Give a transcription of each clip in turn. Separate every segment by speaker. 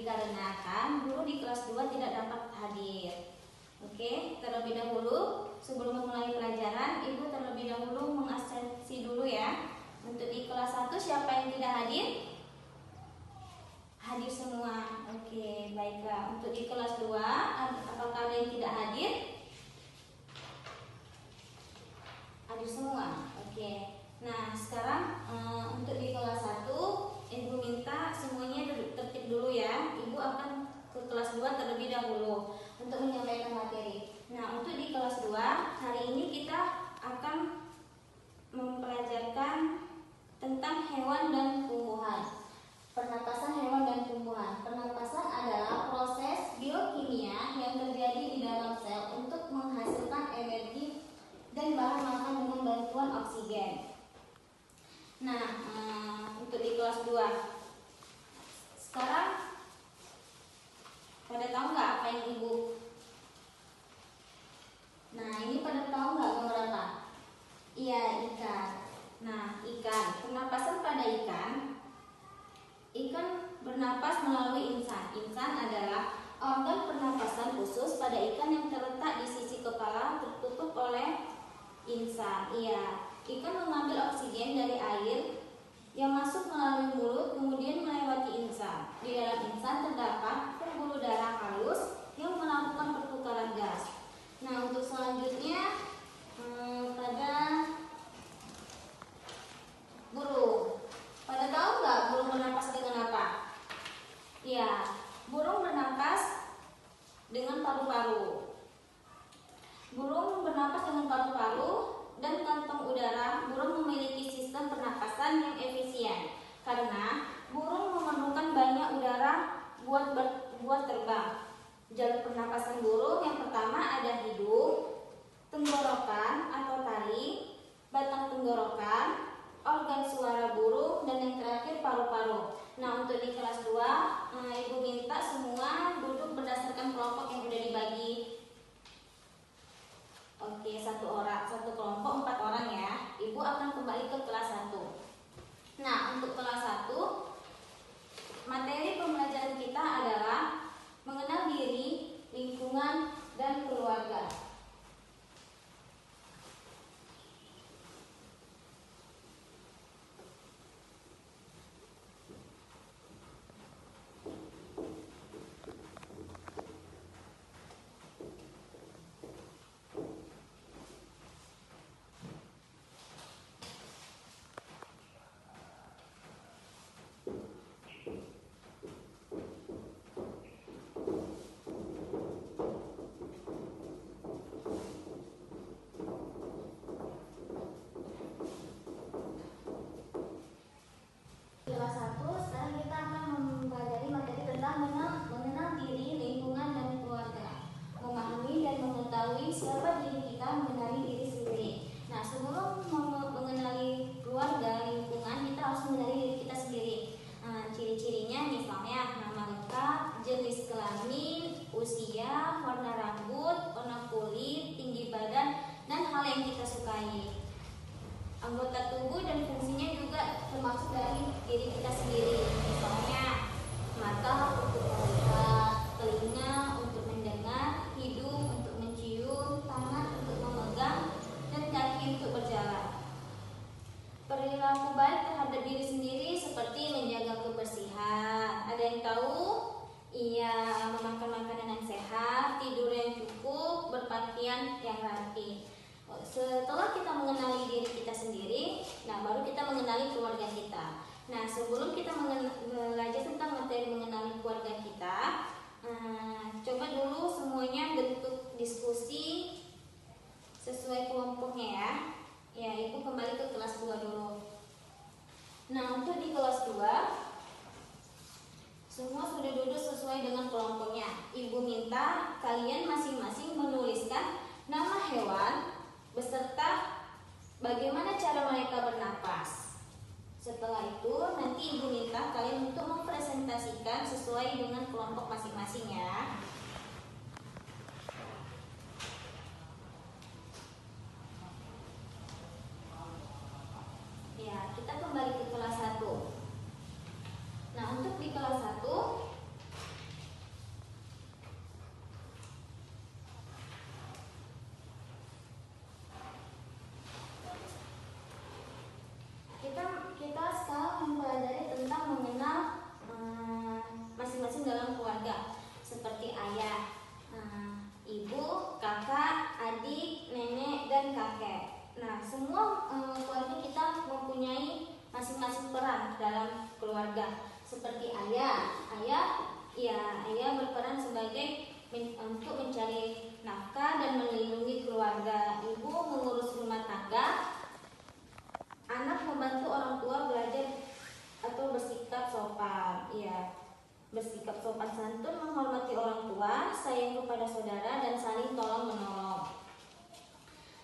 Speaker 1: dikarenakan guru di kelas 2 tidak dapat hadir. Oke, terlebih dahulu sebelum memulai pelajaran, Ibu terlebih dahulu mengabsensi dulu ya. Untuk di kelas 1 siapa yang tidak hadir? Hadir semua. Oke, baiklah. Untuk di kelas 2, apakah ada yang tidak hadir? Hadir semua. Oke. Nah, sekarang untuk di kelas 1, Ibu minta semuanya duduk tertib dulu ya. Ibu akan ke kelas 2 terlebih dahulu untuk menyampaikan materi. Nah, untuk di kelas 2, hari ini kita akan mempelajarkan tentang hewan dan tumbuhan. Pernapasan hewan dan tumbuhan. Pernapasan adalah proses biokimia yang terjadi di dalam sel untuk menghasilkan energi dan bahan makan dengan bantuan oksigen. Nah, untuk di kelas 2 sekarang pada tahu nggak apa yang Ibu? Nah, ini pada tahu nggak gambar apa? Iya, ikan. Nah, ikan. Pernapasan pada ikan. Ikan bernapas melalui insan. Insan adalah organ pernapasan khusus pada ikan yang terletak di sisi kepala tertutup oleh insan. Iya, ikan mengambil oksigen dari air yang masuk melalui mulut kemudian melewati insan. Di dalam insan terdapat pembuluh darah halus yang melakukan pertukaran gas. Nah, untuk selanjutnya pada burung. Pada tahu nggak burung bernapas dengan apa? Ya, burung bernapas dengan paru-paru. Burung bernapas dengan paru-paru dan kantong udara. Burung memiliki sistem pernapasan yang efisien karena burung memerlukan banyak udara buat terbang. Jalur pernapasan burung yang pertama ada hidung, tenggorokan atau taring, batang tenggorokan, organ suara burung, dan yang terakhir paru-paru. Nah, untuk di kelas 2, Ibu minta semua duduk berdasarkan kelompok yang sudah dibagi. Oke, satu kelompok 4 orang ya. Ibu akan kembali ke kelas 1. Nah, untuk kelas 1, materi pembelajaran kita adalah mengenal diri, lingkungan, dan keluarga. Kelas 1, sekarang kita akan mempelajari materi tentang mengenal diri, lingkungan, dan keluarga. Memahami dan mengetahui siapa diri kita, mengenali diri sendiri. Nah, sebelum mengenali keluarga, lingkungan, kita harus mengenali diri kita sendiri. Ciri-cirinya misalnya nama lengkap, jenis kelamin, usia, warna rambut, warna kulit, tinggi badan, dan hal yang kita sukai. Anggota tubuh dan fungsinya juga termasuk dari diri kita sendiri. Misalnya mata untuk melihat, telinga untuk mendengar, hidung untuk mencium, tangan untuk memegang, dan kaki untuk berjalan. Perilaku baik terhadap diri sendiri seperti menjaga kebersihan. Ada yang tahu? Iya, memakan makanan yang sehat, tidur yang cukup, berpakaian yang rapi. Setelah kita mengenali diri kita sendiri, nah baru kita mengenali keluarga kita. Nah, sebelum kita belajar tentang materi mengenali keluarga kita, coba dulu semuanya bentuk diskusi sesuai kelompoknya ya. Ya, Ibu kembali ke kelas 2 dulu. Nah, untuk di kelas 2, semua sudah duduk sesuai dengan kelompoknya. Ibu minta kalian masing-masing menuliskan nama hewan beserta bagaimana cara mereka bernapas. Setelah itu nanti Ibu minta kalian untuk mempresentasikan sesuai dengan kelompok masing-masing ya. Ya, kita kembali ke kelas 1. Nah, untuk di kelas 1 masing-masing peran dalam keluarga. Seperti ayah berperan sebagai untuk mencari nafkah dan melindungi keluarga. Ibu mengurus rumah tangga. Anak membantu orang tua belajar atau bersikap sopan. Bersikap sopan santun, menghormati orang tua, sayang kepada saudara, dan saling tolong menolong.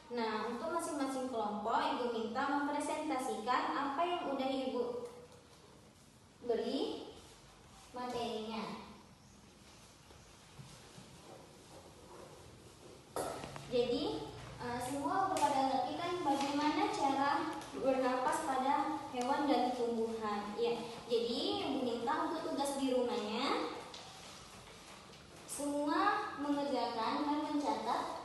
Speaker 1: Nah, untuk masing-masing kelompok, ibu minta mempresentasikan apa yang udah ibu beri materinya. Jadi semua pada ngerti kan bagaimana cara bernapas pada hewan dan tumbuhan. Jadi ibu minta untuk tugas di rumahnya semua mengerjakan dan mencatat